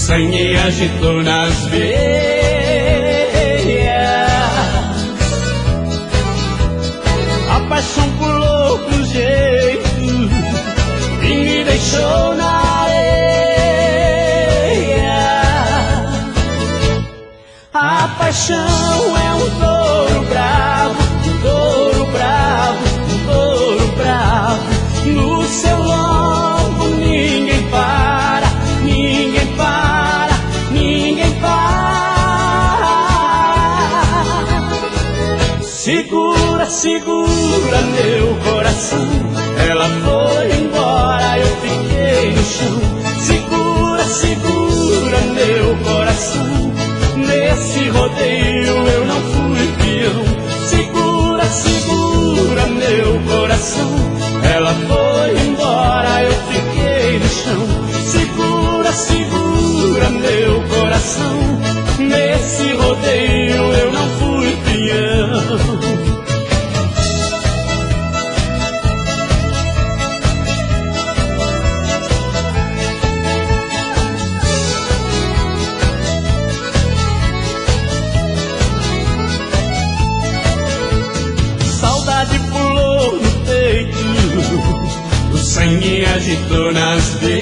sangue agitou nas veias, a paixão pulou com jeito e me deixou na areia. A paixão é um touro bravo, um touro bravo, um touro bravo. No seu lombo ninguém para, ninguém para, ninguém para. Segura, segura meu coração, ela foi embora, eu fiquei no chão. Segura, segura meu coração, nesse rodeio eu não fui peão. Segura, segura meu coração, ela foi embora, eu fiquei no chão. Segura, segura meu coração, nesse rodeio eu não fui peão. O sangue agitou nas veias,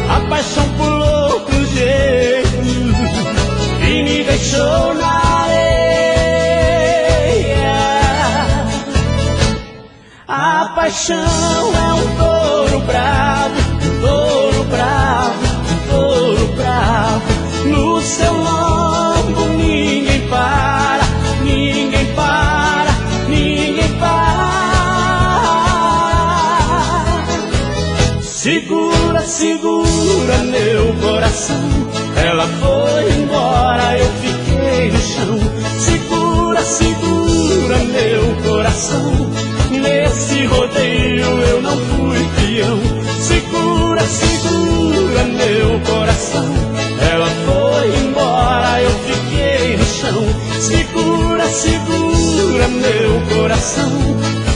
a paixão pulou com jeito e me deixou na areia. A paixão é um touro bravo, um touro bravo, um touro bravo. No seu lombo ninguém para, ninguém para, ninguém para. Segura, segura meu coração, ela foi embora, eu fiquei no chão. Segura, segura meu coração, nesse rodeio eu não fui peão. Segura, segura meu coração, ela foi embora, eu fiquei no chão. Segura, segura meu coração,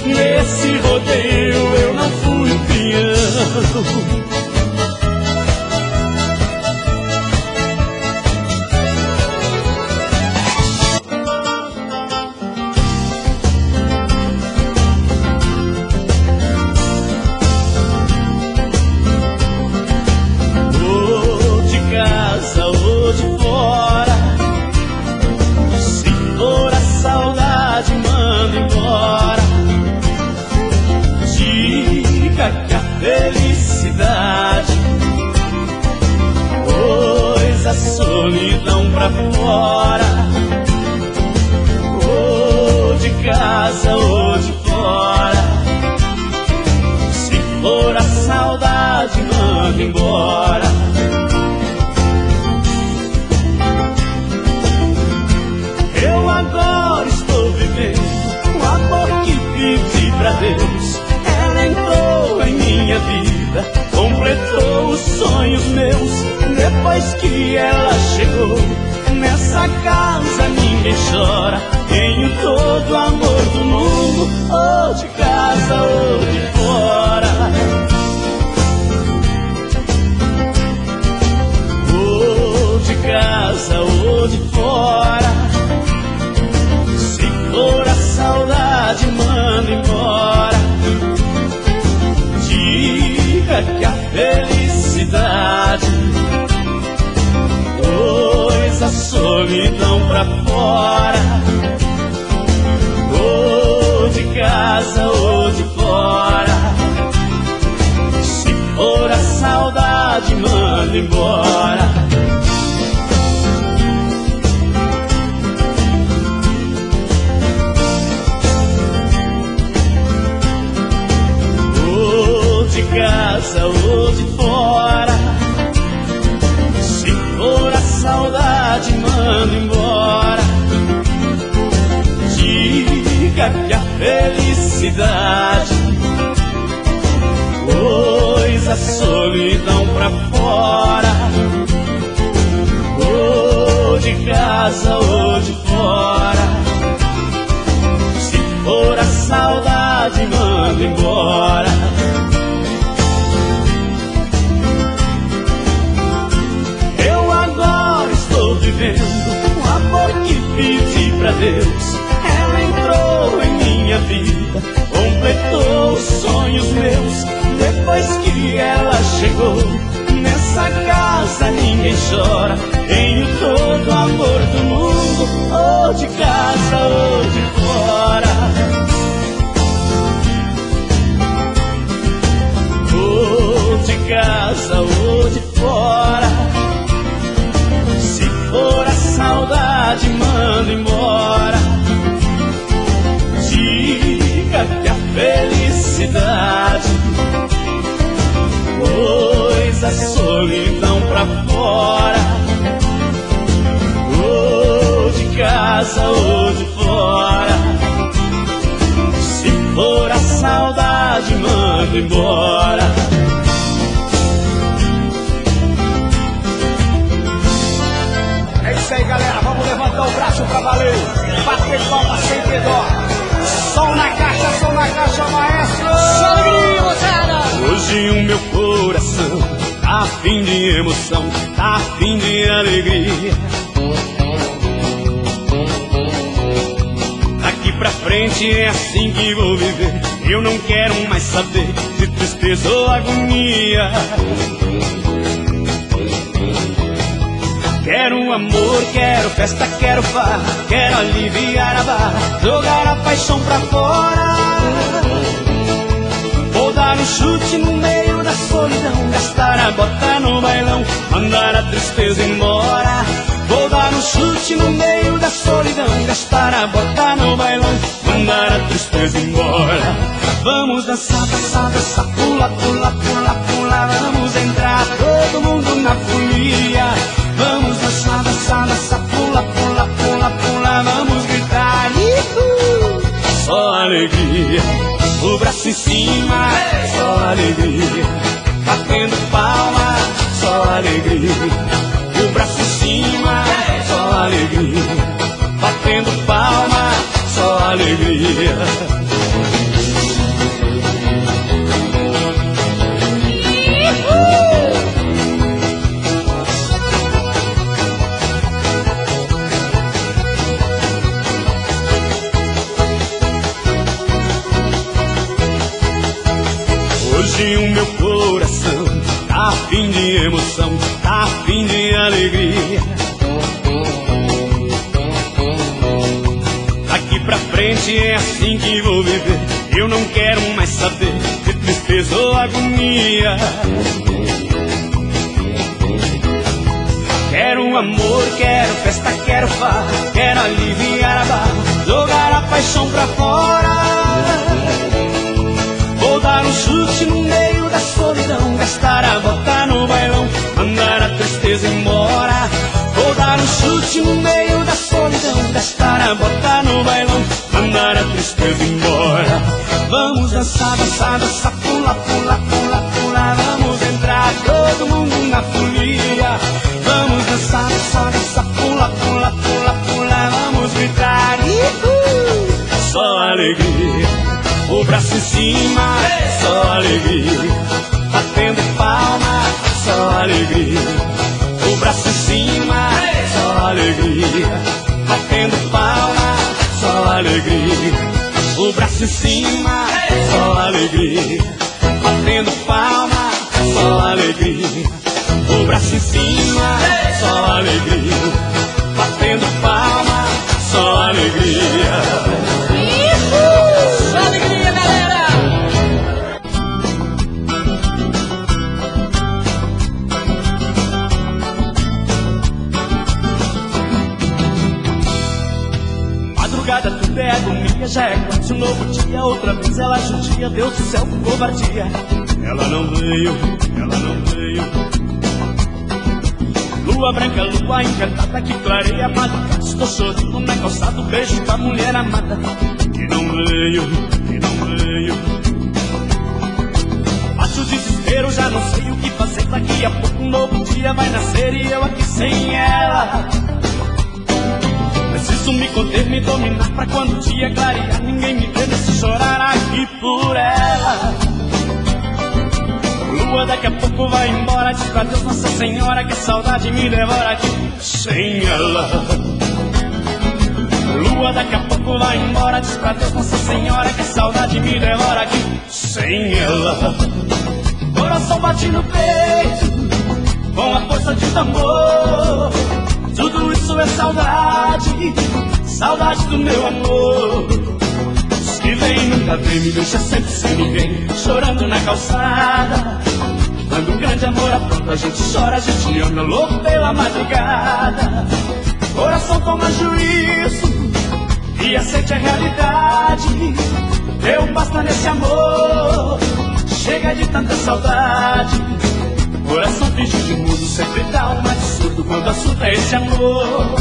nesse rodeio eu não fui peão. Felicidade, pois a solidão pra fora, ou de casa ou de fora. Se for a saudade, manda embora. Eu agora estou vivendo o amor que pedi pra Deus. Ela entrou em minha vida, completou os sonhos meus. Depois que ela chegou, nessa casa ninguém chora. Tenho todo o amor do mundo, ou de casa ou de fora. Ou de casa ou de fora. Se for a saudade, manda embora. Diga que a felicidade, pois a solidão pra fora, ou de casa ou de fora. Se for a saudade, manda embora. De casa ou de fora, se for a saudade, manda embora. Diga que a felicidade, pois a solidão pra fora, ou de casa ou de fora. Se for a saudade, manda embora. chegou. Nessa casa ninguém chora. Tenho todo o amor do mundo, ou de casa ou de fora. Ou de casa ou de fora. Se for a saudade, manda embora. Diga que a felicidade pôs a solidão pra fora. Ou de casa ou de fora. Se for a saudade, manda embora. É isso aí, galera, vamos levantar o braço pra valer. Bater palma sem ter dó. Som na caixa, maestro. Só alegria, moçada. Hoje o meu coração tá afim de emoção, tá afim de alegria. Daqui pra frente é assim que vou viver. Eu não quero mais saber de tristeza ou agonia. Quero amor, quero festa, quero farra, quero aliviar a barra, jogar a paixão pra fora. Vou dar um chute no meio da solidão, gastar a bota no bailão, mandar a tristeza embora. Vou dar um chute no meio da solidão, gastar a bota no bailão, mandar a tristeza embora. Vamos dançar, dançar, dançar, pula, pula, pula, pula. Vamos entrar todo mundo na folia. Vamos dançar, dançar, dançar, pula, pula, pula, pula. Vamos gritar, só alegria. O braço em cima, só alegria. Batendo palma, só alegria. O braço em cima, só alegria. Batendo palma, só alegria. Hoje o meu coração tá afim de emoção, tá afim de alegria. Daqui pra frente é assim que vou viver. Eu não quero mais saber de tristeza ou agonia. Quero amor, quero festa, quero farra, quero aliviar a barra, jogar a paixão pra fora. Vou dar um chute no meio da solidão, gastar a bota no bailão, mandar a tristeza embora. Vou dar um chute no meio da solidão, gastar a bota no bailão, mandar a tristeza embora. Vamos dançar, dançar, dançar, pula, pula, pula, pula. Vamos entrar todo mundo na folia. Vamos dançar, dançar, dançar, pula, pula, pula, pula. Vamos gritar, só alegria. O braço em cima, só alegria. Batendo palma, só alegria. O braço em cima, só alegria. Batendo palma, só alegria. O braço em cima, só alegria. Batendo palma, só alegria. O braço em cima, só alegria. Batendo palma, só alegria. Só alegria, galera. Madrugada tudo é agonia, já é quase um novo dia. Outra vez ela judia, Deus do céu, que covardia. Ela não veio, ela não veio. Lua branca, lua encantada que clareia a madrugada. Estou sorrindo na calçada, beijo da mulher amada. Que não veio, que não veio. Bate o desespero, já não sei o que fazer. Daqui a pouco um novo dia vai nascer e eu aqui sem ela. Preciso me conter, me dominar pra quando o dia clarear ninguém me vê nesse chorar aqui por ela. Lua daqui a pouco vai embora, diz pra Deus Nossa Senhora que a saudade me devora aqui sem ela. Lua daqui a pouco vai embora, diz pra Deus Nossa Senhora que a saudade me devora aqui sem ela. coração bate no peito com a força de tambor. Tudo isso é saudade, saudade do meu amor. Os que vem nunca vem, me deixa sempre sem ninguém, chorando na calçada. Quando um grande amor apronta, a gente chora, a gente anda louco pela madrugada. Coração toma juízo e aceite a realidade. Deu basta nesse amor, chega de tanta saudade. Coração finge de mudo, sempre dá um mais surdo quando assunto é esse amor.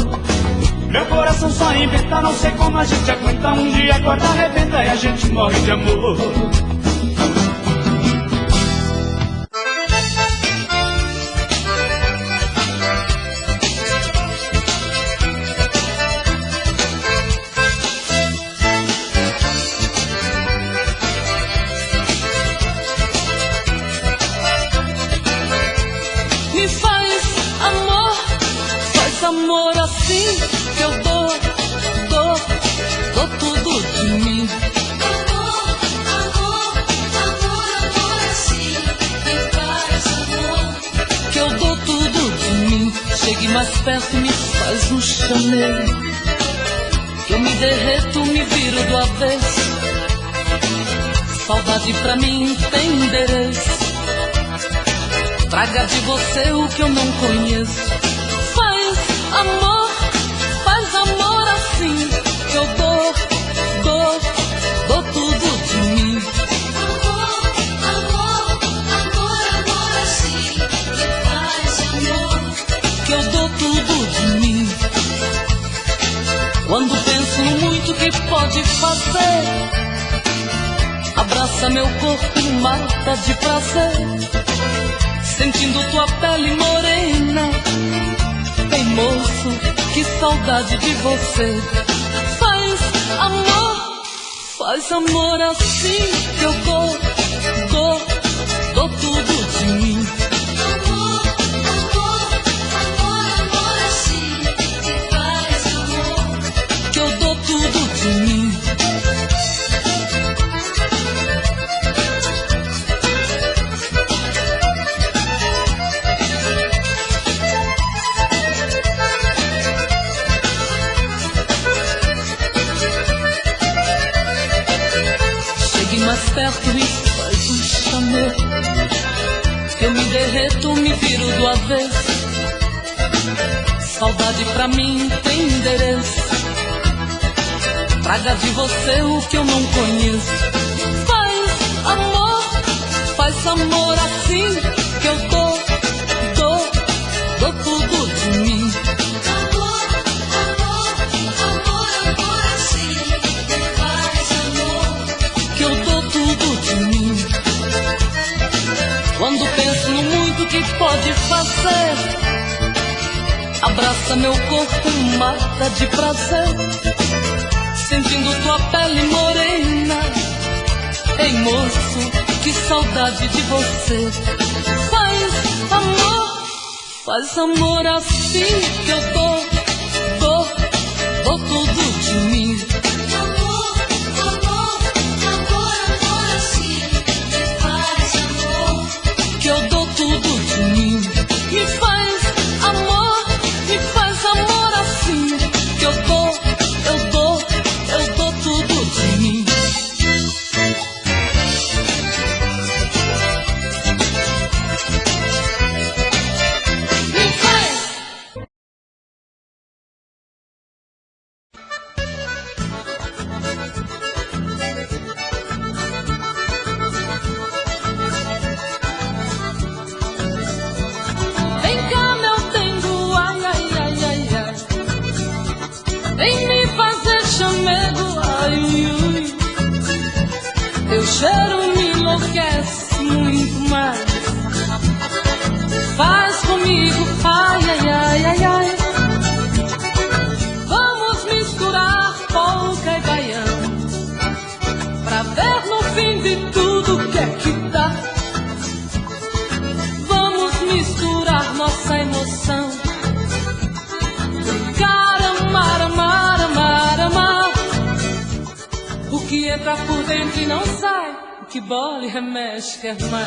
Meu coração só inventa, não sei como a gente aguenta. Um dia a corda arrebenta e a gente morre de amor. Amor assim que eu dou tudo de mim. Amor assim, me faz amor. Que eu dou tudo de mim. Chegue mais perto e me faz um chamego. Que eu me derreto, me viro do avesso. Saudade pra mim tem endereço. Traga de você o que eu não conheço. Faz amor assim, que eu dou tudo de mim. Amor assim, que faz amor, que eu dou tudo de mim. Quando penso no muito que pode fazer, abraça meu corpo e mata de prazer, sentindo tua pele morena. Ei moço, que saudade de você. Faz amor assim, que eu dou tudo de mim. Amor assim, que faz amor, que eu dou tudo de mim. Mais perto e faz um chamego. Eu me derreto, me viro do avesso. Saudade pra mim tem endereço. Traga de você o que eu não conheço. Faz amor assim, que eu dou tudo de mim. Amor assim, faz amor, que eu dou tudo de mim. Quando penso no muito que pode fazer, abraça meu corpo e mata de prazer, sentindo tua pele morena. Ei moço, que saudade de você. Faz amor assim, que eu dou tudo de mim. Amor assim, me faz amor, que eu dou tudo de mim. Me faz amor assim, que eu dou tudo de mim. Vem me fazer chamego, ai, ui, ui. Teu cheiro me enlouquece muito mais. Faz comigo, ai, ai, ai, ai, ai. Vamos misturar polca e baião, pra ver no fim de tudo o que é que dá. Vamos misturar nossa emoção, o que entra por dentro e não sai, o que bola e remexe quer mais.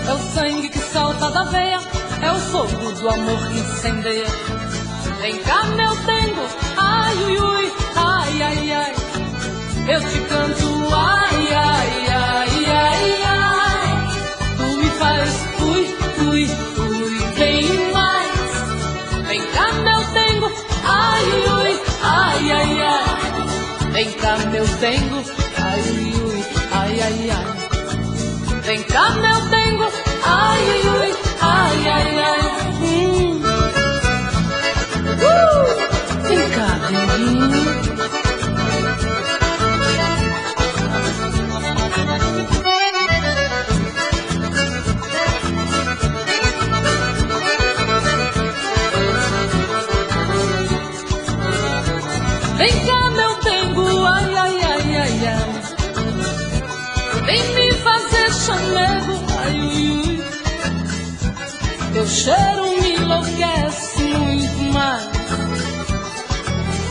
É o sangue que salta da veia, é o fogo do amor que incendeia. Vem cá, meu dengo, ai, ui, ui, ai, ai, ai. Eu te canto, ai, ai, ai, ai, ai. Tu me faz, ui, ui, ui, vem mais. Vem cá, meu dengo, ai, ui, ui, ai, ai, ai. Vem cá, meu dengo, ai, ui, ui, ai, ai, ai. Vem cá, meu dengo, ai, ui, ui, ai, ai, ai. Vem cá, denguinho. Vem cá, meu dengo, ai, ai, ai, ai, ai. Vem me fazer chamego, ai, ui, ui. Teu cheiro me enlouquece muito mais.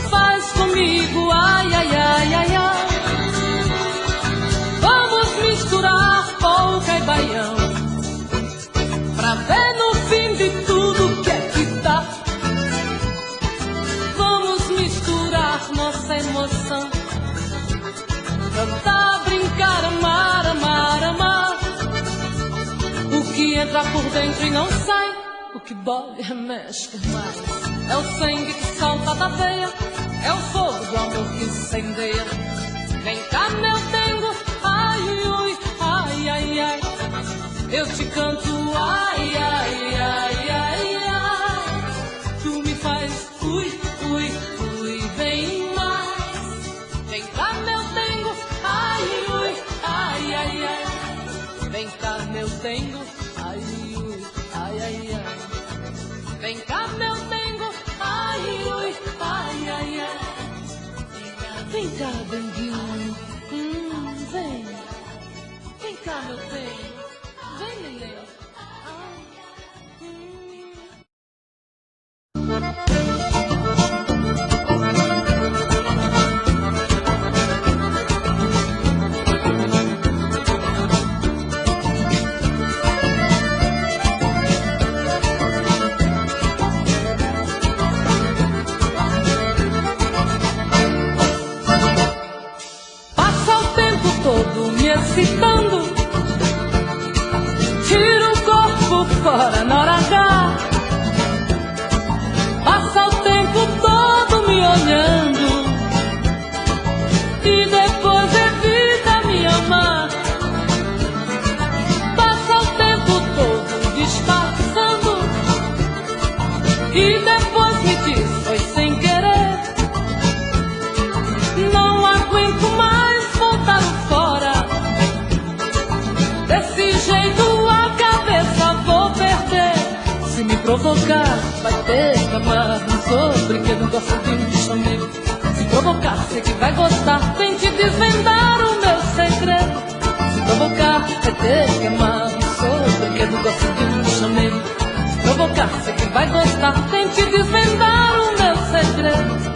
Faz comigo, ai, ai, ai, ai, ai. Vamos misturar polca e baião, pra ver no fim de tudo que é que dá. Vamos misturar nossa emoção, cantar, brincar, amar, amar, amar. O que entra por dentro e não sai, o que dói remexe por mais. É o sangue que salta da veia, é o fogo do amor que incendeia. Vem cá, meu dengo, ai, ui, ui, ai, ai, ai. Eu te canto, ai, ai, ai, ai, ai. Tu me faz, ui, ui, ui, vem mais. Vem cá, meu dengo, ai, ui, ai, ai, ai. Vem cá, meu dengo, ai, ui, ai, ai, ai. Vem cá, meu dengo, ai, ui, ai, ai, ai. Vem cá, denguinho, vem. Vem cá, meu dengo, vem, neném. Passa o tempo todo me excitando, tira o corpo fora na hora H. Passa o tempo todo me olhando e depois evita me amar. Passa o tempo todo disfarçando e depois me diz foi sem querer. Não aguento mais voltar fora, desse jeito a cabeça vou perder. Se me provocar, vai ter que amar. Não sou brinquedo, gosto de um chamego. Se provocar, sei que vai gostar. Tente desvendar o meu segredo. Se provocar, vai ter que amar. Não sou brinquedo, gosto de um chamego. Se provocar, sei que vai gostar. Tente desvendar o meu segredo.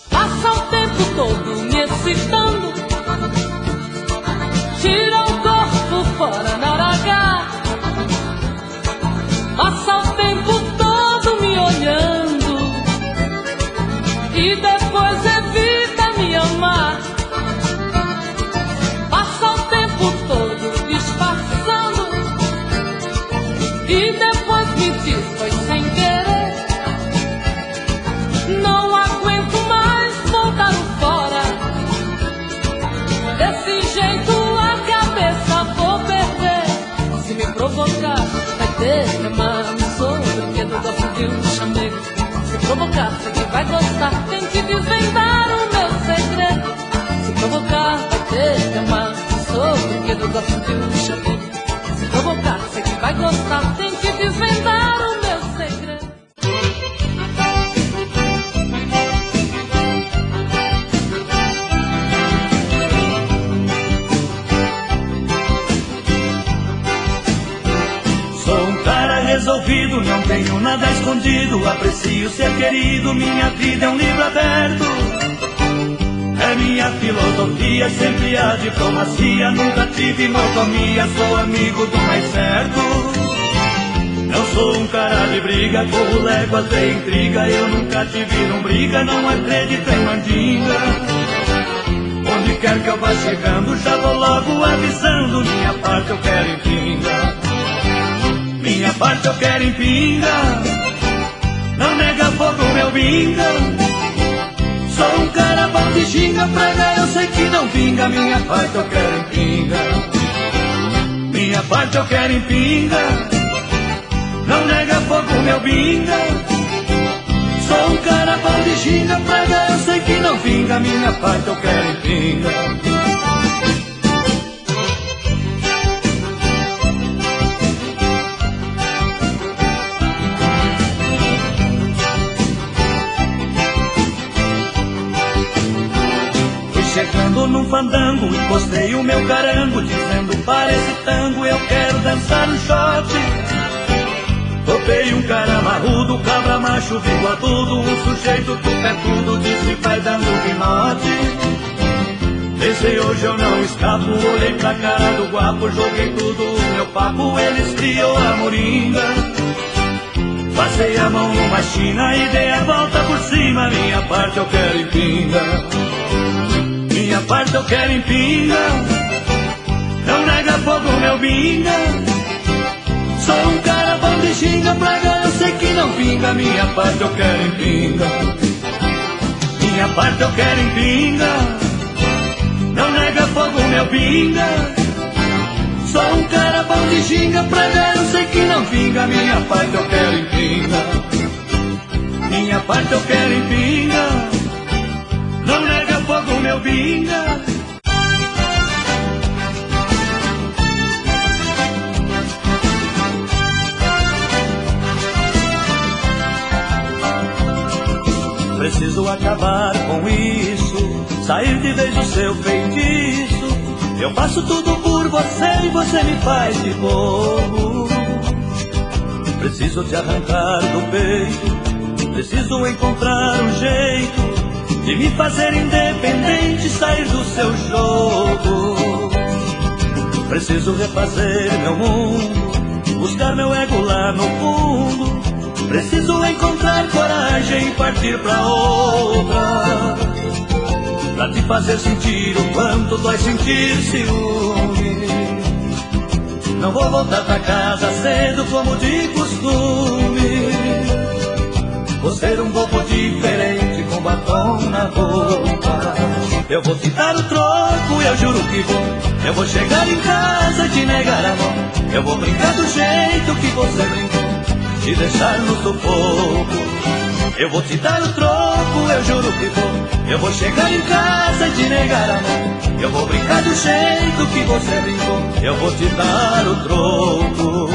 Passa o tempo todo me excitando, tira o corpo fora na hora H. Passa o tempo todo me olhando e depois evita me amar. Passa o tempo todo disfarçando e depois me diz foi sem querer. Não aguento mais voltar fora, desse jeito a cabeça vou perder. Se me provocar, vai ter que amar. Não sou brinquedo, gosto de um chamego. Se provocar, sei que vai gostar. Tente desvendar o meu segredo. Se provocar, vai ter que amar. Não sou brinquedo, gosto de um chamego. Se provocar, sei que vai gostar. Tente desvendar o meu segredo. resolvido, não tenho nada escondido. Aprecio ser querido, minha vida é um livro aberto. É minha filosofia, sempre a diplomacia. Nunca tive monotonia, sou amigo do mais certo. Não sou um cara de briga, corro léguas de intriga. Eu nunca tive num briga, não acredito em mandinga. Onde quer que eu vá chegando, já vou logo avisando. Minha parte eu quero em pinga, minha parte eu quero em pinga. Não nega fogo, meu binga. Sou um cara bom de xinga, praga eu sei que não vinga. Minha parte eu quero em pinga, minha parte eu quero em pinga. Não nega fogo, meu binga. Sou um cara bom de xinga, praga eu sei que não vinga. Minha parte eu quero em pinga. Chegando num fandango, encostei o meu carango, dizendo para esse tango eu quero dançar um shot. Topei um cara marrudo, cabra macho, bigodudo, um sujeito tupetudo, disse vai dando pinote. Pensei hoje eu não escapo, olhei pra cara do guapo, joguei tudo o meu papo, ele esfriou a moringa. Passei a mão numa china e dei a volta por cima, minha parte eu quero em pinga, minha parte eu quero em pinga. Não nega fogo, meu binga. Sou um cara bom de xinga, praga eu sei que não vinga. Minha parte eu quero em pinga, minha parte eu quero em pinga. Não nega fogo, meu binga. Sou um cara bom de xinga, praga eu sei que não vinga. Minha parte eu quero em pinga, minha parte eu quero em pinga. Não nega fogo, meu binga. Preciso acabar com isso, sair de vez do seu feitiço. Eu faço tudo por você e você me faz de bobo. Preciso te arrancar do peito, preciso encontrar um jeito de me fazer independente, sair do seu jogo. Preciso refazer meu mundo, buscar meu ego lá no fundo. Preciso encontrar coragem e partir pra outra, pra te fazer sentir o quanto dói sentir ciúme. Não vou voltar pra casa cedo como de costume. Vou ser um bobo diferente com batom na boca. Eu vou te dar o troco, eu juro que vou. Eu vou chegar em casa e te negar a mão. Eu vou brincar do jeito que você brincou, te deixar no sufoco. Eu vou te dar o troco, eu juro que vou. Eu vou chegar em casa e te negar a mão. Eu vou brincar do jeito que você brincou. Eu vou te dar o troco.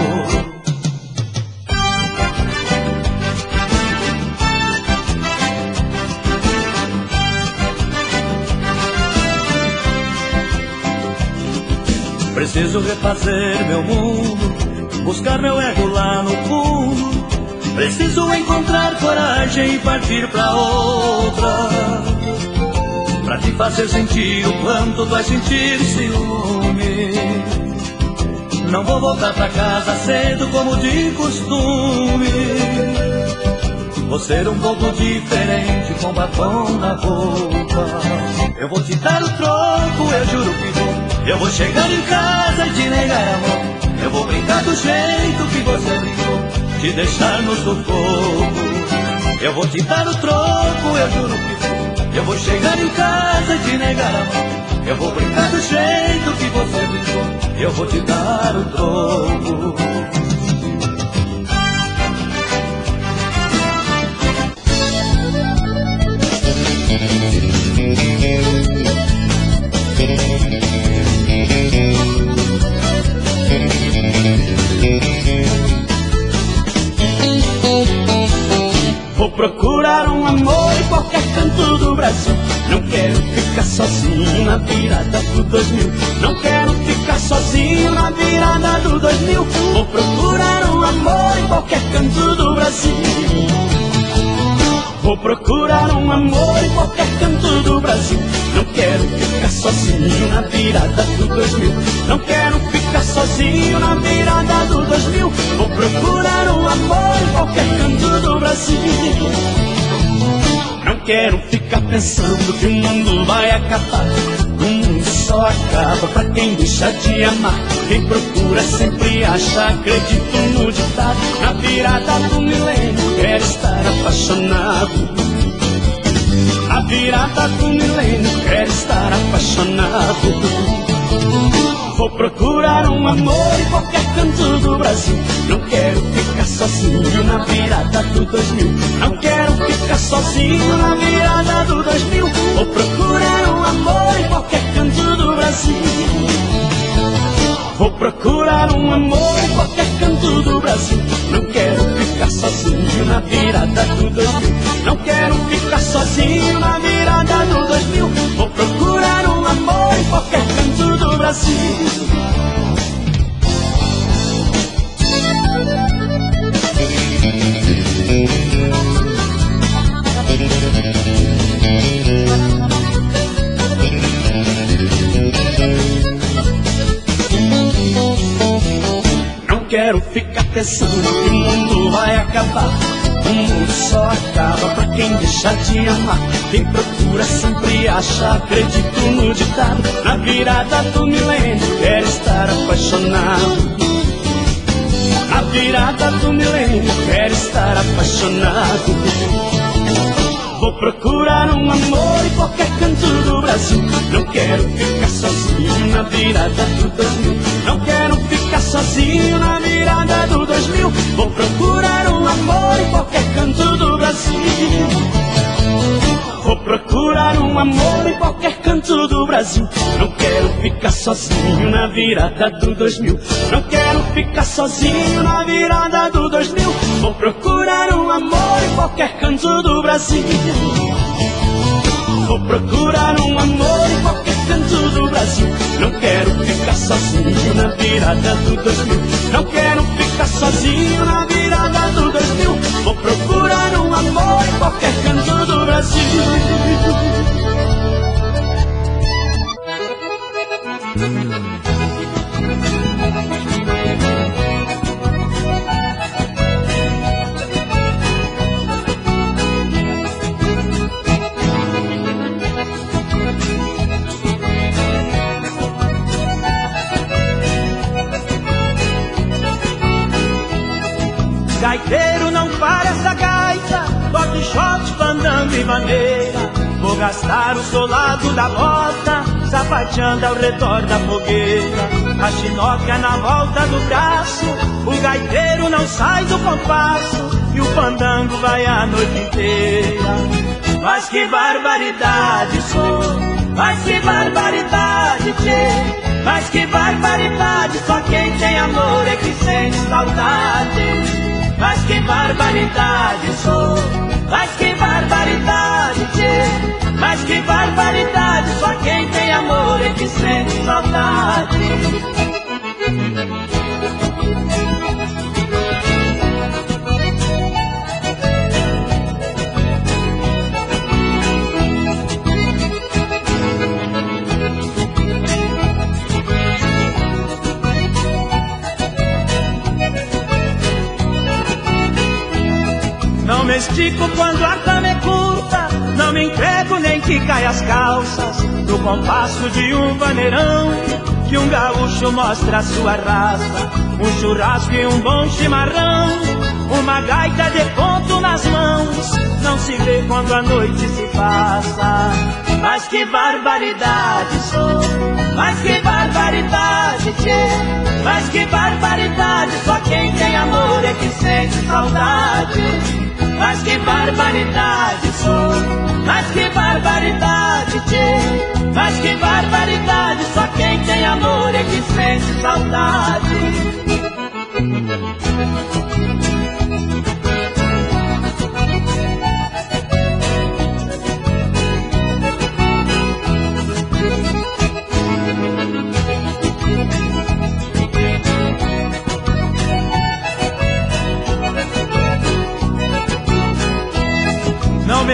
Preciso refazer meu mundo, buscar meu ego lá no fundo. Preciso encontrar coragem e partir pra outra, pra te fazer sentir o quanto dói sentir ciúme. Não vou voltar pra casa cedo como de costume. Vou ser um bobo diferente com batom na boca. Eu vou te dar o troco, eu juro que vou. Eu vou chegar em casa e te negar a mão. Eu vou brincar do jeito que você brincou, te deixar no sufoco. Eu vou te dar o troco, eu juro que vou. Eu vou chegar em casa e te negar a mão. Eu vou brincar do jeito que você brincou. Eu vou te dar o troco. Vou procurar um amor em qualquer canto do Brasil. Não quero ficar sozinho na virada do 2000. Não quero ficar sozinho na virada do 2000. Vou procurar um amor em qualquer canto do Brasil. Vou procurar um amor em qualquer canto do Brasil. Não quero ficar sozinho na virada do 2000. Não quero ficar sozinho na virada do 2000. Vou procurar um amor em qualquer canto do Brasil. Não quero ficar pensando que o mundo vai acabar. O mundo só acaba pra quem deixa de amar. Quem procura sempre acha, acredito no ditado. Na virada do milênio quero estar apaixonado. Na virada do milênio quero estar apaixonado. Vou procurar um amor em qualquer canto do Brasil. Não quero ficar sozinho na virada do 2000. Não quero ficar sozinho na virada do 2000. Vou procurar um amor em qualquer canto do Brasil. Vou procurar um amor em qualquer canto do Brasil. Não quero ficar sozinho na virada do 2000. Não quero ficar sozinho na virada do 2000. Vou procurar um amor em qualquer canto do Brasil. Não quero ficar pensando que o mundo vai acabar. O mundo só acaba pra quem deixa de amar. Quem procura sempre acha, acredito no ditado. Na virada do milênio quero estar apaixonado. Na virada do milênio quero estar apaixonado. Vou procurar um amor em qualquer canto do Brasil. Não quero ficar sozinho na virada do 2000. Não quero ficar sozinho na virada do 2000. Vou procurar um amor em qualquer canto do Brasil. Vou procurar um amor em qualquer canto do Brasil. Não quero ficar sozinho na virada do 2000. Não quero ficar sozinho na virada do 2000. Vou procurar um amor em qualquer canto do Brasil. Vou procurar um amor em qualquer canto do Brasil. Não quero ficar sozinho na virada do 2000. Não quero ficar sozinho na virada do 2000. Vou procurar um amor em qualquer canto do Brasil. Gaiteiro, não para essa gaita, toque shot, fandango e maneira. Vou gastar o solado da bota, sapateando ao redor da fogueira. A chinoca na volta do braço, o gaiteiro não sai do compasso, e o fandango vai a noite inteira. Mas que barbaridade, sou, mas que barbaridade, tchê. Mas que barbaridade, só quem tem amor é que sente saudade. Mas que barbaridade, sou, mas que barbaridade, tchê. Mas que barbaridade, só quem tem amor é que sente saudade. Não me estico quando a cama é curta, não me entrego nem que caia as calças. No compasso de um vaneirão, que um gaúcho mostra a sua raça. Um churrasco e um bom chimarrão, uma gaita de ponto nas mãos, não se vê quando a noite se passa. Mas que barbaridade, sou, mas que barbaridade, tchê. Mas que barbaridade, só quem tem amor é que sente saudade. Mas que barbaridade, sou, mas que barbaridade, tchê. Mas que barbaridade, só quem tem amor é que sente saudade.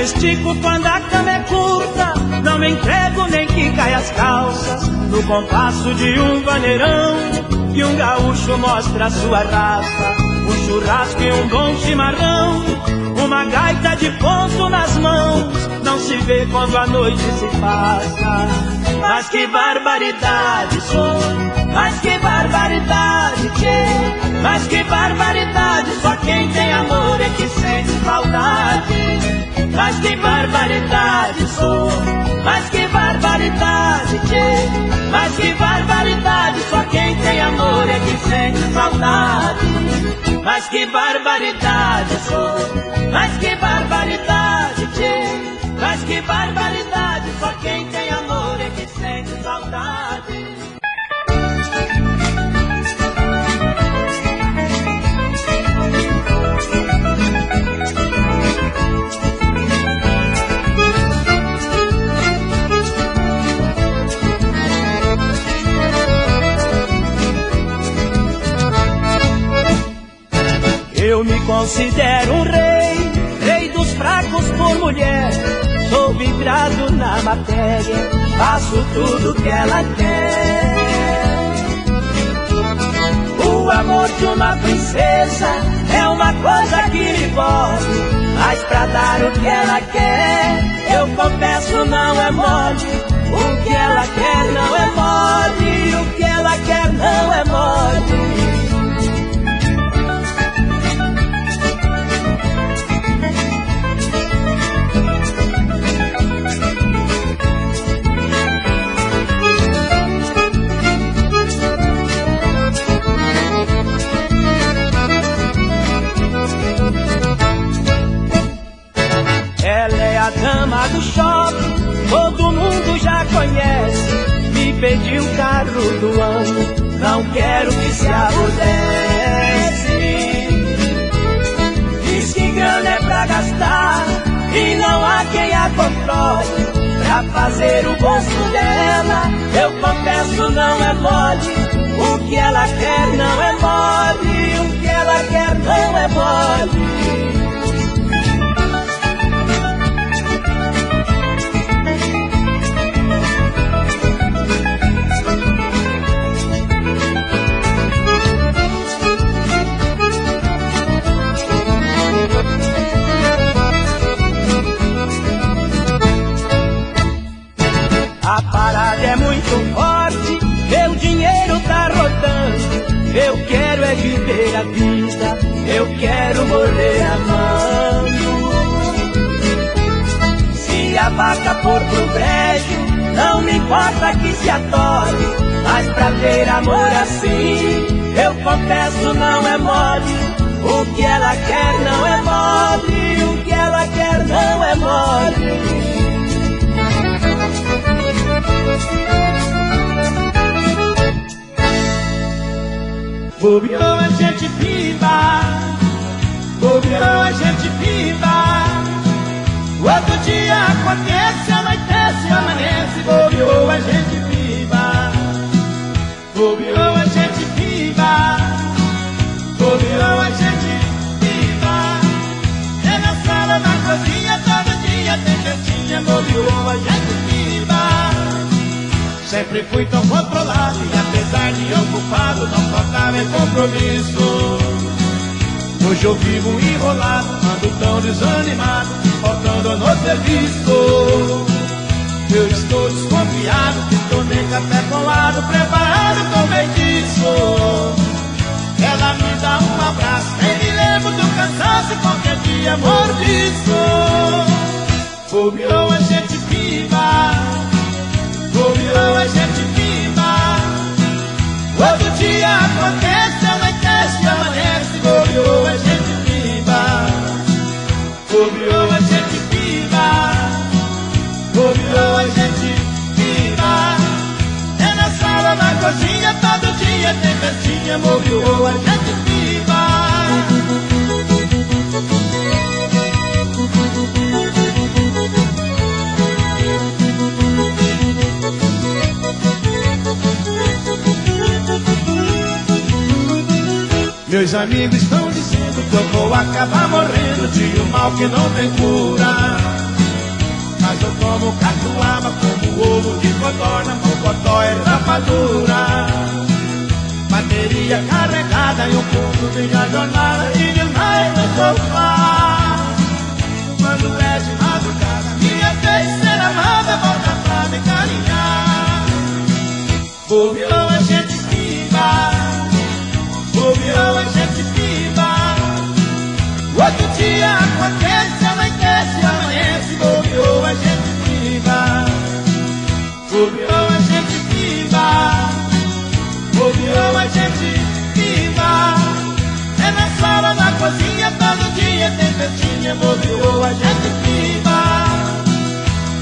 me estico quando a cama é curta, não me entrego nem que caia as calças. No compasso de um vaneirão, que um gaúcho mostra a sua raça. Um churrasco e um bom chimarrão, uma gaita de ponto nas mãos, não se vê quando a noite se passa. Mas que barbaridade, sou, mas que barbaridade, tchê. Mas que barbaridade, só quem tem amor é que sente saudade. Mas que barbaridade, sou, mas que barbaridade, tchê. Mas que barbaridade, só quem tem amor é que sente saudade. Mas que barbaridade, sou, mas que barbaridade, tchê. Mas que barbaridade, só quem tem amor é que sente saudade. Eu me considero um rei, rei dos fracos por mulher. Sou vidrado na matéria, faço tudo que ela quer. O amor de uma princesa é uma coisa que me envolve, mas pra dar o que ela quer, eu confesso não é mole. O que ela quer não é mole, o que ela quer não é mole. Ela é a dama do shopping, todo mundo já conhece. Me pediu o carro do ano, não quero que se apodece. Diz que grana é pra gastar e não há quem a controle. Pra fazer o gosto dela, eu confesso não é mole. O que ela quer não é mole, o que ela quer não é mole. A parada é muito forte, meu dinheiro tá rodando. Eu quero é viver a vida, eu quero morrer amando. Se a vaca for pro brejo, não me importa que se atore. Mas pra ter amor assim, eu confesso não é mole. O que ela quer não é mole, o que ela quer não é mole. Bobeou a gente pimba, bobeou a gente pimba. O outro dia acontece, anoitece, amanhece. Bobeou a gente pimba, bobeou a gente pimba, bobeou a gente pimba. É na sala, na cozinha, todo dia tem festinha. Bobeou a gente pimba. Sempre fui tão controlado e apesar de ocupado, não faltava em compromisso. Hoje eu vivo enrolado, ando tão desanimado, faltando no serviço. Eu estou desconfiado, que tomei café colado, preparado com feitiço. Ela me dá um abraço, nem me lembro do cansaço, qualquer dia mordiço. Bobeou a gente pimba, bobeou a gente pimba. Outro dia acontece, anoitece, amanhece. Bobeou a gente pimba, bobeou a gente pimba, bobeou a gente pimba. É na sala, na cozinha, todo dia tem festinha. Bobeou a gente pimba. Meus amigos estão dizendo que eu vou acabar morrendo de um mal que não tem cura. sou como catuaba, como ovo de codorna, mocotó é rapadura. Bateria carregada e o fundo minha jornada e demais no sofá. Quando é de madrugada, minha vez de ser amada, volta pra me carinhar. Bobeou a gente viva, bobeou a gente viva. Outro dia acontece, anoitece, amanhece, bobeou a gente viva, bobeou a gente viva, bobeou a gente viva. É na sala, na cozinha, todo dia tem festinha, bobeou a gente viva.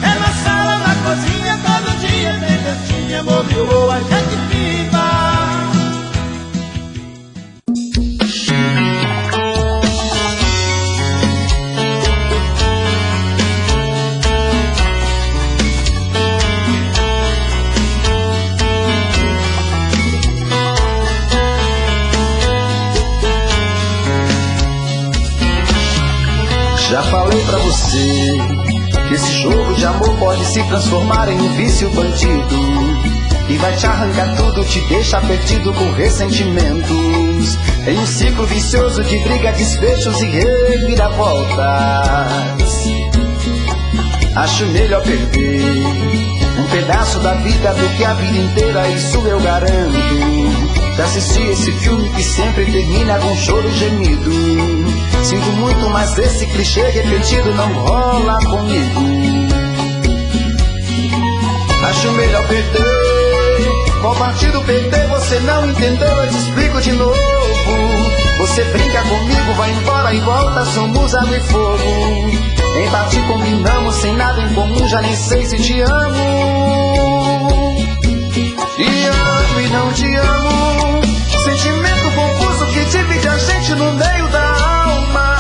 É na sala, na cozinha, todo dia tem festinha, bobeou a gente viva. Já falei pra você que esse jogo de amor pode se transformar em um vício bandido e vai te arrancar tudo, te deixar perdido com ressentimentos, em um ciclo vicioso de briga, desfechos e reviravoltas. Acho melhor perder um pedaço da vida do que a vida inteira, isso eu garanto. Já assisti esse filme que sempre termina com choro e gemido. Sinto muito, mas esse clichê repetido não rola comigo. Acho melhor perder. Qual partido perder? Você não entendeu, eu te explico de novo. Você brinca comigo, vai embora e volta, somos água e fogo. Em partir combinamos, sem nada em comum, já nem sei se te amo. Te amo e não te amo. Sentimento confuso que divide a gente no meio da alma.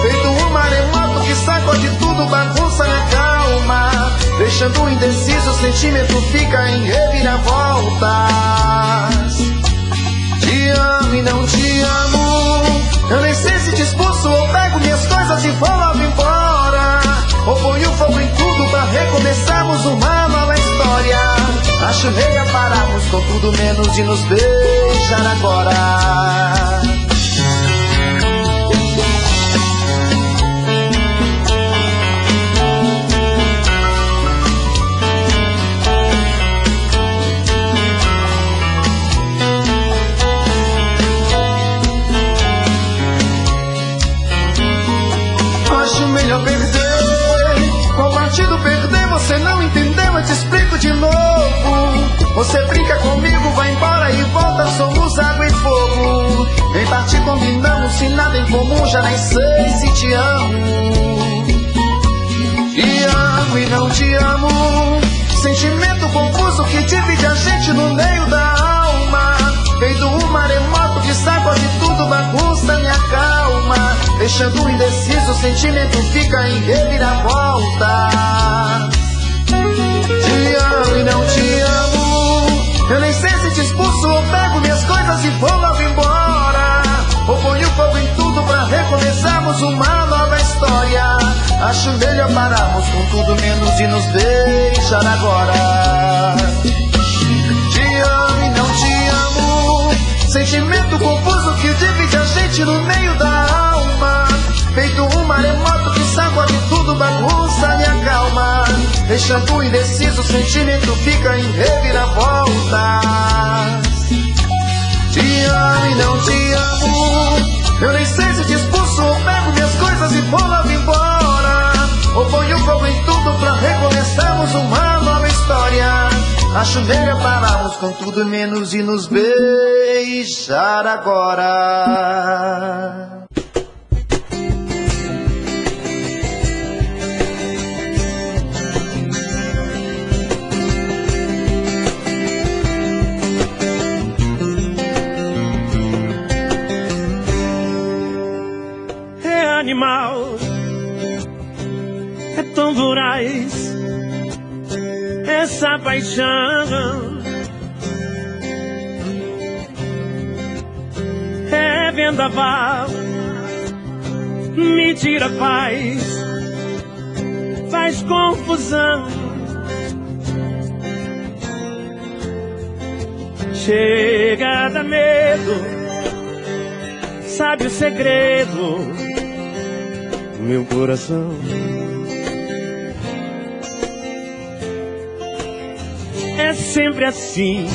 Feito um maremoto que sacode tudo, bagunça na calma. Deixando indeciso, o sentimento fica em reviravoltas. Te amo e não te amo. Eu nem sei se te expulso ou pego minhas coisas e vou logo embora, ou ponho fogo em tudo pra recomeçarmos uma nova história. Acho melhor pararmos com tudo menos de nos beijar agora. Acho melhor perder. Qual partido perder? Você não entendeu, eu te explico de novo. Você brinca comigo, vai embora e volta, somos água e fogo. Em partir combinamos, sem nada em comum, já nem sei se te amo. Te amo e não te amo. Sentimento confuso que divide a gente no meio da alma. Feito um maremoto que sacode tudo, bagunça minha calma. Deixando indeciso, o sentimento fica em reviravolta. Te amo e não te amo. Eu nem sei se te expulso ou pego minhas coisas e vou logo embora, ou ponho fogo em tudo pra recomeçarmos uma nova história. Acho melhor pararmos com tudo menos de nos beijar agora. Te amo e não te amo. Sentimento confuso que divide a gente no meio da alma. Feito um maremoto que sacode tudo, bagunça minha calma. Deixando indeciso, o sentimento fica em reviravoltas. Te amo e não te amo. Eu nem sei se te expulso ou pego minhas coisas e vou logo embora, ou ponho fogo em tudo pra recomeçarmos uma nova história. Acho melhor pararmos com tudo menos de nos beijar agora. Animal é tão voraz essa paixão, é vendaval, me tira a paz, faz confusão. Chega a dar medo, sabe o segredo, meu coração. É sempre assim,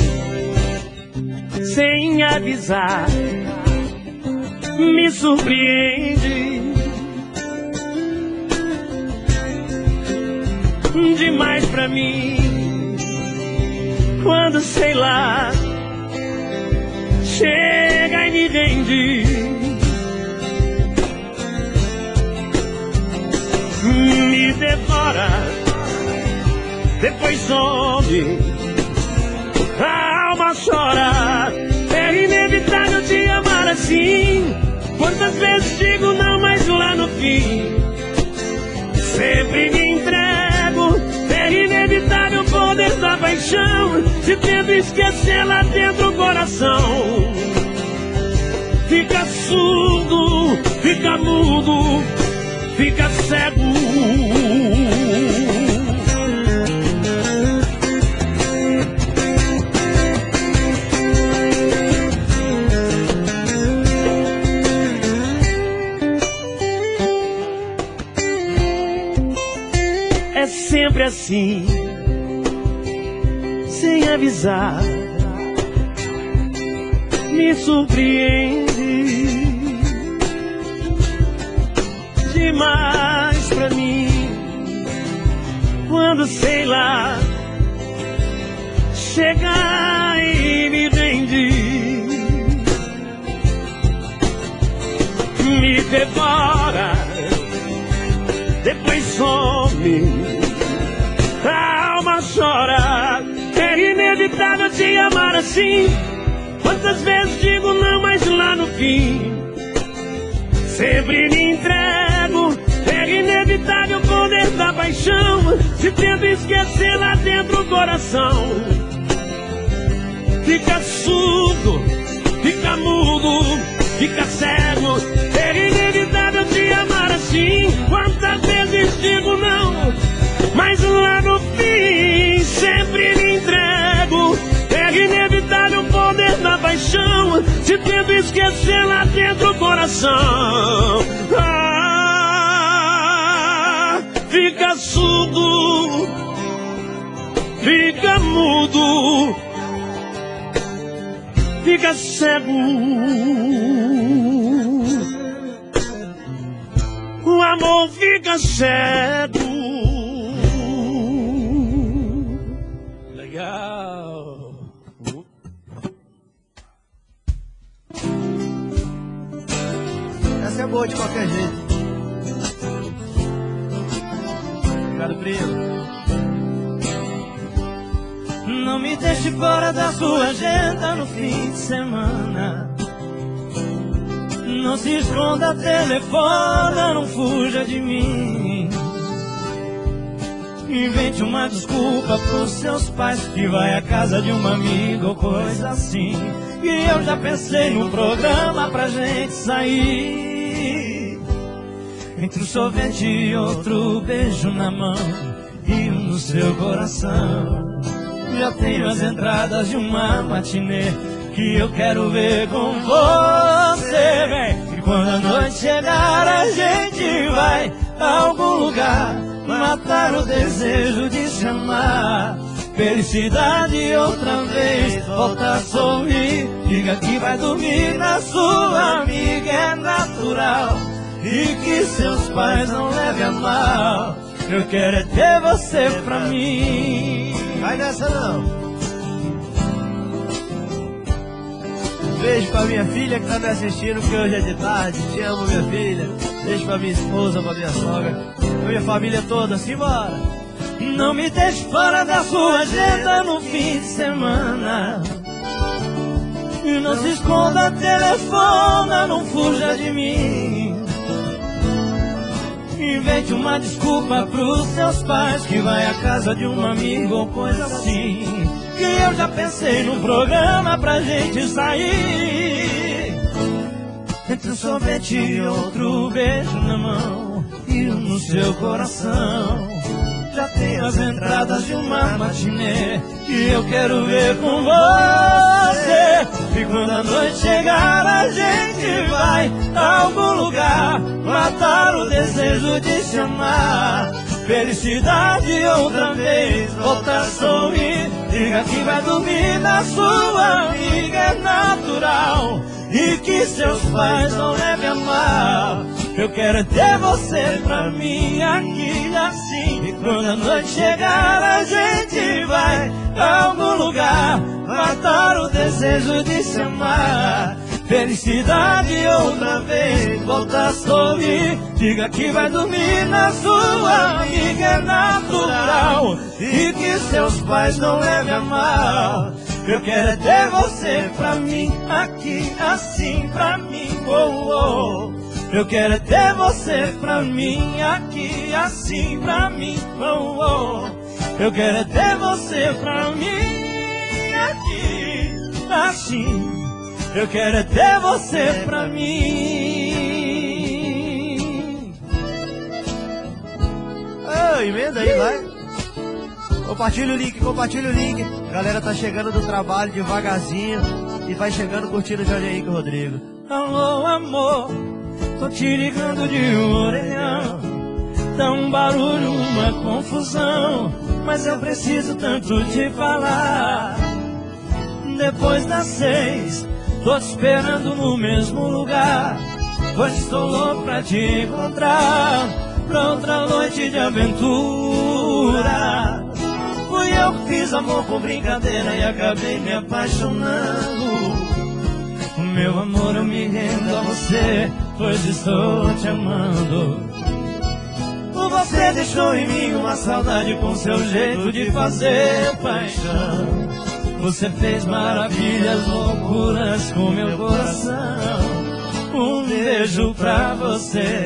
sem avisar, me surpreende demais pra mim. Quando sei lá, chega e me rende, me devora, depois some, a alma chora. É inevitável te amar assim. Quantas vezes digo não, mas lá no fim sempre me entrego. É inevitável o poder da paixão, se tento esquecer lá dentro o coração. Fica surdo, fica mudo, fica cego. É sempre assim, sem avisar, me surpreende demais pra mim. Quando sei lá, chega e me rende, me devora, depois some, a alma chora. É inevitável te amar assim. Quantas vezes digo não, mas lá no fim sempre me entrego. É inevitável o poder da paixão, se tento esquecer lá dentro o coração. Fica surdo, fica mudo, fica cego. É inevitável te amar assim. Quantas vezes digo não, mas lá no fim sempre me entrego. É inevitável o poder da paixão, se tento esquecer lá dentro o coração. Fica surdo, fica mudo, fica cego. O amor fica cego. Legal. Essa é boa de qualquer jeito. Obrigado, primo. Não me deixe fora da sua agenda no fim de semana. Não se esconda, telefona, não fuja de mim. Invente uma desculpa pros seus pais, que vai à casa de uma amiga ou coisa assim. E eu já pensei num programa pra gente sair, entre um sorvete e outro beijo na mão e um no seu coração. Já tenho as entradas de uma matinê que eu quero ver com você, vem. E quando a noite chegar a gente vai a algum lugar matar o desejo de se amar. Felicidade outra vez, volta a sorrir. Diga que vai dormir na sua amiga, é natural. E que seus pais não levem a mal. Eu quero é ter você pra mim. Vai nessa não. Beijo pra minha filha que tá me assistindo, que hoje é de tarde. Te amo, minha filha. Beijo pra minha esposa, pra minha sogra, pra minha família toda. Simbora. Não me deixe fora da sua agenda no fim de semana. E não se esconda, telefona, não fuja de mim. Invente uma desculpa pros seus pais, que vai à casa de um amigo ou coisa assim. Que eu já pensei num programa pra gente sair, entre um sorvete e outro beijo na mão e um no seu coração. tem as entradas de uma matinê que eu quero ver com você. E quando a noite chegar a gente vai a algum lugar matar o desejo de se amar. Felicidade outra vez, voltar a sorrir. Diga que vai dormir na sua amiga, é natural. E que seus pais não levem a mal. Eu quero ter você pra mim aqui assim. E quando a noite chegar a gente vai a algum lugar matar o desejo de se amar. Felicidade outra vez, volta a sorrir. Diga que vai dormir na sua amiga, é natural. E que seus pais não levem a mal. Eu quero ter você pra mim aqui assim pra mim, oh, oh. Eu quero ter você pra mim aqui assim pra mim, oh, oh. Eu quero ter você pra mim aqui assim. Eu quero ter você pra mim. Emenda aí, vai. Compartilha o link, compartilha o link. A galera tá chegando do trabalho devagarzinho e vai chegando curtindo o Jorge Henrique Rodrigo. Alô, amor, tô te ligando de orelhão. Dá um barulho, uma confusão, mas eu preciso tanto te falar. Depois das 6, tô te esperando no mesmo lugar, pois estou louco pra te encontrar, pra outra noite de aventura. Fui eu que fiz amor com brincadeira e acabei me apaixonando. Meu amor, eu me rendo a você, pois estou te amando. Você deixou em mim uma saudade com seu jeito de fazer paixão. Você fez maravilhas, loucuras com meu coração. Um beijo pra você,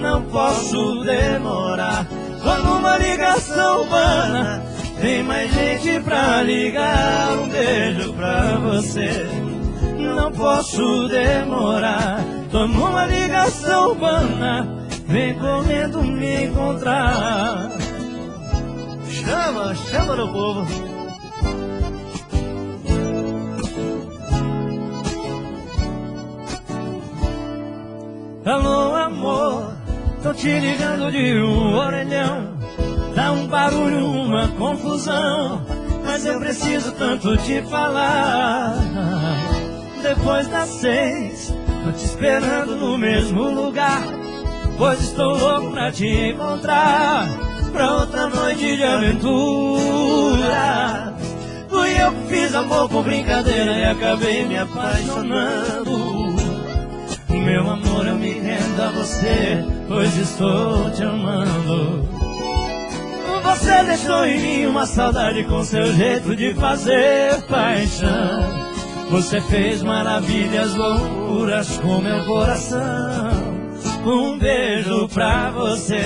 não posso demorar. Quando uma ligação urbana, tem mais gente pra ligar. Um beijo pra você, não posso demorar. Tô numa ligação urbana, vem correndo me encontrar. Chama, chama no povo. Alô, amor, tô te ligando de um orelhão. Dá um barulho, uma confusão, mas eu preciso tanto te falar. Depois das 6, tô te esperando no mesmo lugar, pois estou louco pra te encontrar, pra outra noite de aventura. Fui eu que fiz amor com brincadeira e acabei me apaixonando. Meu amor, eu me rendo a você, pois estou te amando. Você deixou em mim uma saudade com seu jeito de fazer paixão. Você fez maravilhas, loucuras com meu coração. Um beijo pra você,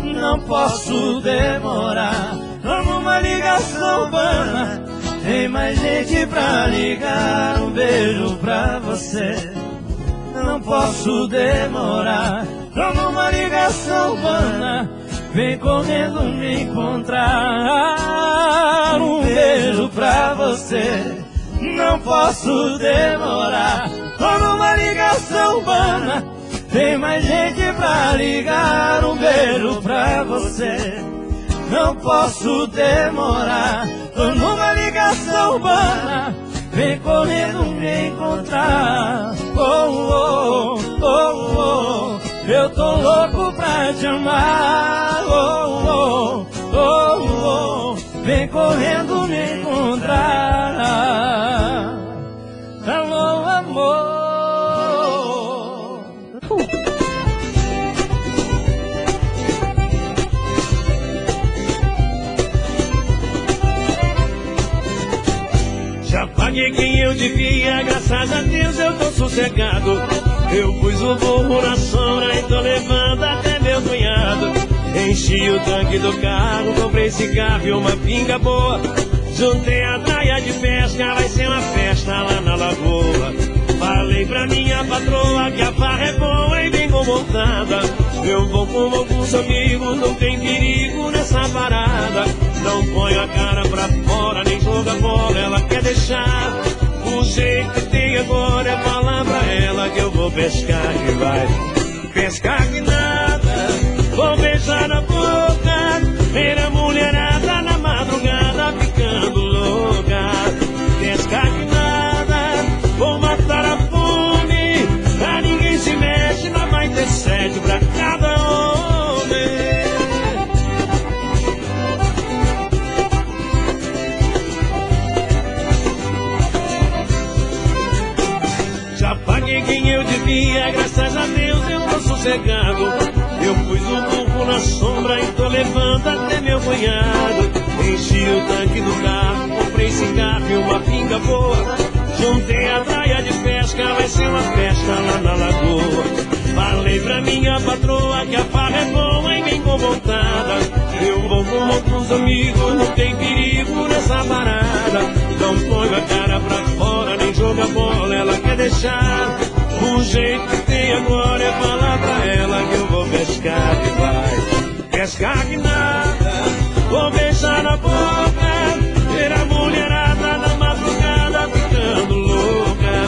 não posso demorar. Tô numa ligação urbana, tem mais gente pra ligar. Um beijo pra você, não posso demorar. Tô numa ligação urbana, vem correndo me encontrar. Um beijo pra você, não posso demorar. Tô numa ligação urbana, tem mais gente pra ligar. Um beijo pra você, não posso demorar. Tô numa ligação urbana, vem correndo me encontrar. Oh, oh, oh, oh, eu tô louco pra te amar. Oh, oh, oh, oh, vem correndo me encontrar. Alô, amor. Já paguei quem eu devia, graças a Deus eu tô sossegado. Eu pus o burro na sombra e tô levando até meu cunhado. Enchi o tanque do carro, comprei cigarro e uma pinga boa. Juntei a draia de pesca, vai ser uma festa lá na lagoa. Falei pra minha patroa que a farra é boa e vem com montada. Eu vou com os amigos, não tem perigo nessa parada. Não põe a cara pra fora, nem joga bola, ela quer deixar. O jeito que tem agora é falar pra ela que eu vou pescar e vai. Pescar que nada, vou beijar na boca, ver a mulherada na madrugada ficando louca. Pescar que nada, vou matar a fome, pra ninguém se mexe, não vai ter 7 pra cada homem. Já paguei quem eu devia, graças a Deus eu tô sossegado. Eu pus o burro na sombra e tô levando até meu cunhado. Enchi o tanque do carro, comprei cigarro e uma pinga boa. Juntei a praia de pesca, vai ser uma festa lá na lagoa. Falei pra minha patroa que a farra é boa e vem com voltada. Eu vou com outros amigos, não tem perigo nessa parada. Não põe a cara pra fora, nem joga bola, ela quer deixar. O jeito que tem agora é falar pra ela que eu vou pescar e vai. Pescar que nada, vou beijar na boca, ver a mulherada na madrugada ficando louca.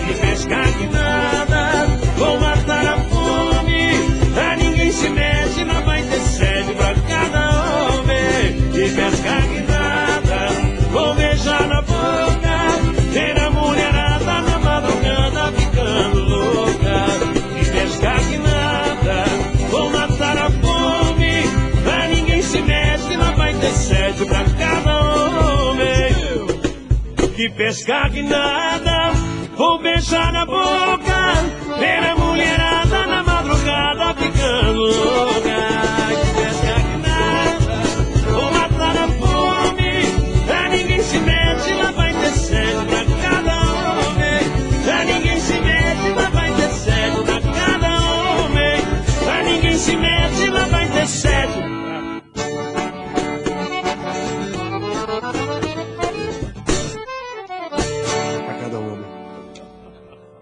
E pescar que nada, vou matar a fome, pra ninguém se mexe, não vai ter 7 pra cada homem. E pescar que nada, vou beijar na boca, ver a mulherada na madrugada ficando louca. E pescar que nada, vou matar a fome, pra ninguém se mexe, não vai ter 7 pra cada homem. Que pescar que nada, vou beijar na boca, ver a mulherada na madrugada ficando louca. Que pescar que nada, vou matar a fome, pra ninguém se mexe, não vai ter 7 pra cada homem. Pra ninguém se mexe, não vai ter 7 pra cada homem. Pra ninguém se mexe, não vai ter 7.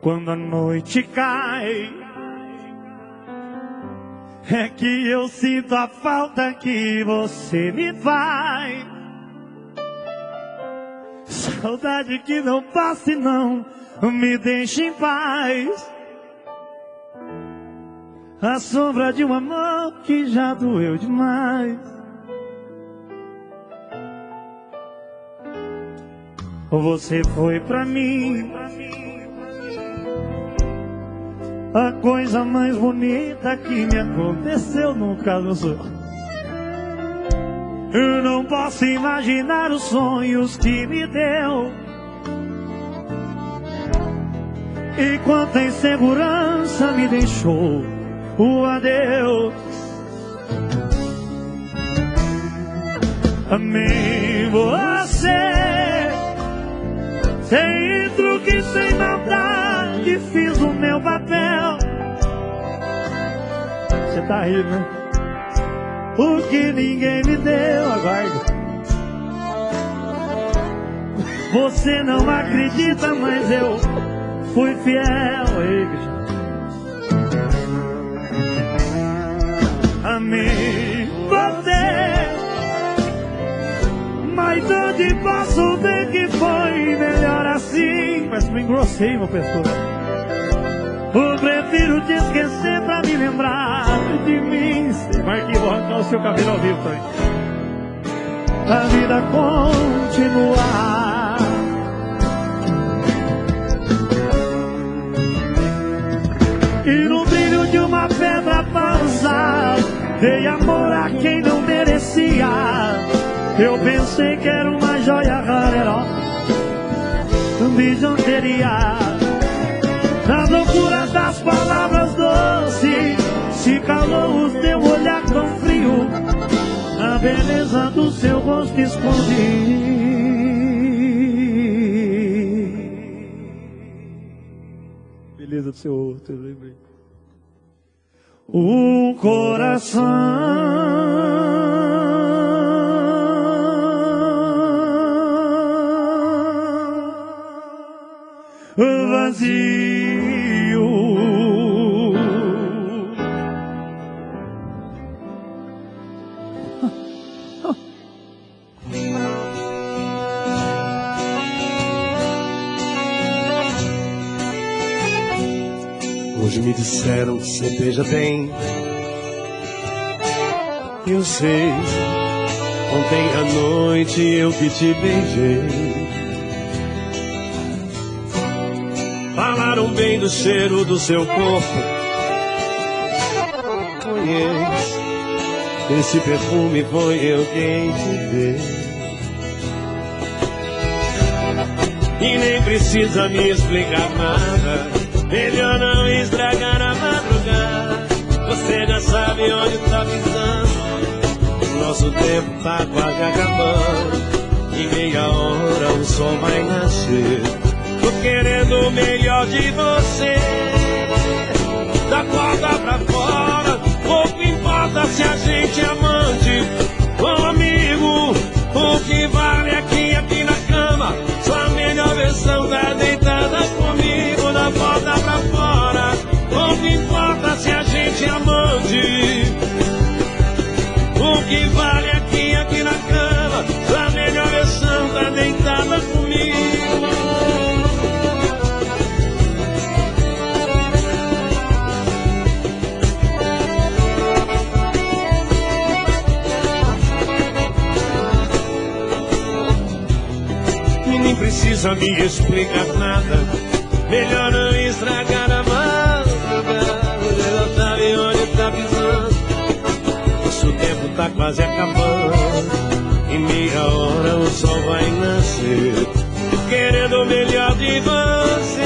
Quando a noite cai, é que eu sinto a falta que você me faz. Saudade que não passa e não me deixa em paz. A sombra de um amor que já doeu demais. Você foi pra mim a coisa mais bonita que me aconteceu no caso. Eu não posso imaginar os sonhos que me deu. E quanta insegurança me deixou o adeus. Amei você, sem truque, sem maldade, fiz o meu papel. Você tá aí, né? O que ninguém me deu, aguarde. Você não acredita, mas eu fui fiel. Ei, amei você, mas onde posso ver que foi melhor assim? Mas me engrossei, meu pessoal. Eu prefiro te esquecer pra me lembrar de mim. Marquinhos, vou arrancar o seu cabelo ao vivo também. A vida continuar. E no brilho de uma pedra pra usar, dei amor a quem não merecia. Eu pensei que era uma joia rara, bijuteria. Na loucura das palavras doces, se calou o teu olhar tão frio. A beleza do seu rosto escondi. Beleza do seu rosto, eu lembrei. O coração vazio. Hoje me disseram que você beija bem. Eu sei, ontem à noite eu que te beijei. Falaram bem do cheiro do seu corpo. Conheço, esse perfume foi eu quem te dei. E nem precisa me explicar nada, melhor não estragar a madrugada. Você já sabe onde tá pisando. Nosso tempo tá quase acabando. Em meia hora o sol vai nascer. Tô querendo o melhor de você. Da porta pra fora, pouco importa se a gente é amante ou amigo. O que vale aqui na cama, sua melhor versão tá deitada comigo. Da porta pra fora, pouco importa se a gente é amante. O que vale aqui na cama, sua melhor versão tá deitada comigo. E nem precisa me explicar nada, melhor não estragar a madrugada. Ela sabe onde tá pisando. O tempo tá quase acabando. Em meia hora o sol vai nascer. Querendo o melhor de você.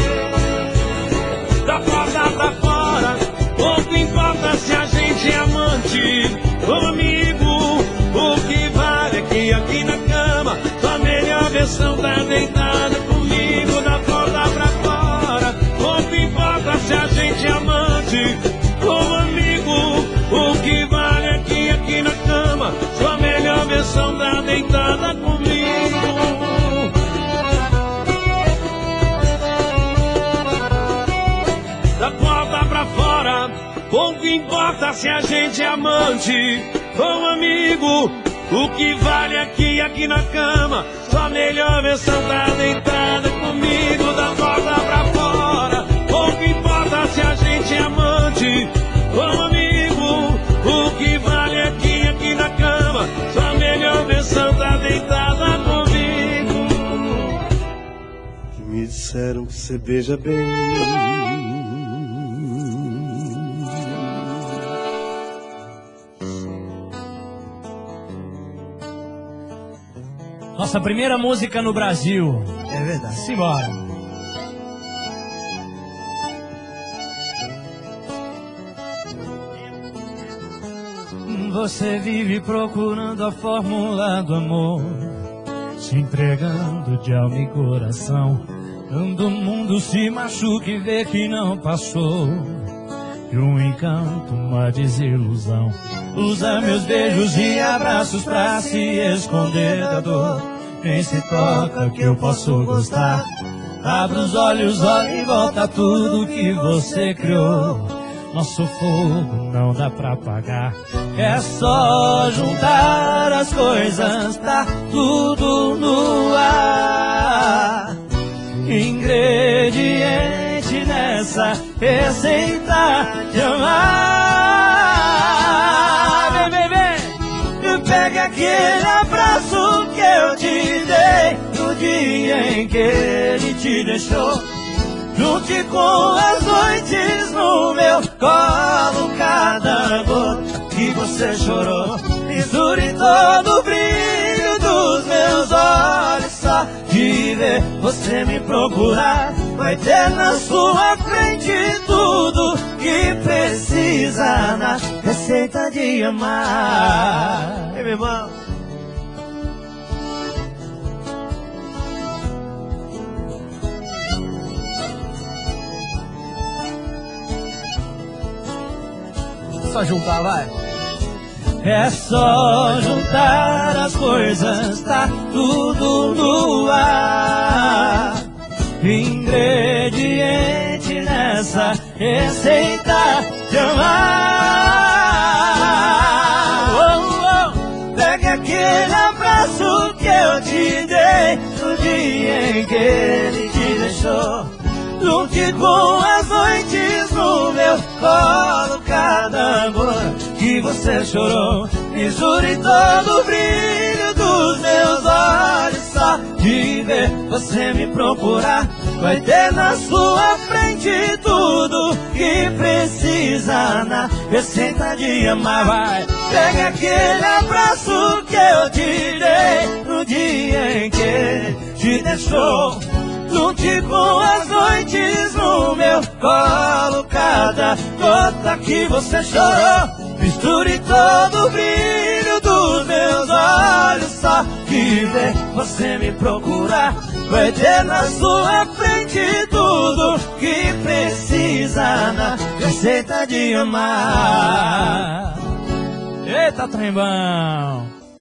Da porta pra fora, pouco importa se a gente é amante ou amigo. O que vale aqui na cama, sua melhor versão tá deitada comigo. Da porta pra fora, pouco importa se a gente é amante ou amigo. O que vale aqui na cama, sua melhor versão tá deitada comigo. Da porta pra fora, pouco importa se a gente é amante ou amigo. O que vale aqui na cama, sua melhor versão tá deitada comigo. Da porta pra fora, pouco importa se a gente é amante ou amigo. O que vale aqui na cama, sua melhor versão tá deitada comigo. Que me disseram que você beija bem. Nossa primeira música no Brasil. É verdade. Simbora. Você vive procurando a fórmula do amor, se entregando de alma e coração, quando o mundo se machuca e vê que não passou de um encanto, uma desilusão. Usa meus beijos e abraços pra se esconder da dor. Nem se toca que eu posso gostar. Abra os olhos, olha em volta tudo que você criou. Nosso fogo não dá pra apagar. É só juntar as coisas, tá tudo no ar. Ingrediente nessa receita de amar. Vem, vem, vem. Pega aquele abraço que eu te dei no dia em que ele te deixou. Junte com as noites no meu colo, cada gota que você chorou. Misture todo o brilho dos meus olhos, só de ver você me procurar. Vai ter na sua frente tudo que precisa na receita de amar. Ei, meu irmão. Só juntar, vai. É só juntar as coisas, tá tudo no ar. Ingrediente nessa receita de amar. Oh, oh. Pega aquele abraço que eu te dei no dia em que ele te deixou. Junte com as noites no você chorou. Misture todo o brilho dos meus olhos. Só de ver você me procurar, vai ter na sua frente tudo que precisa na receita de amar. Vai, pega aquele abraço que eu te dei no dia em que te deixou. Lute com as noites no meu colo, cada gota que você chorou. Misture todo o brilho dos meus olhos. Só de ver você me procurar, vai ter na sua frente tudo que precisa na receita de amar. Eita, trembão!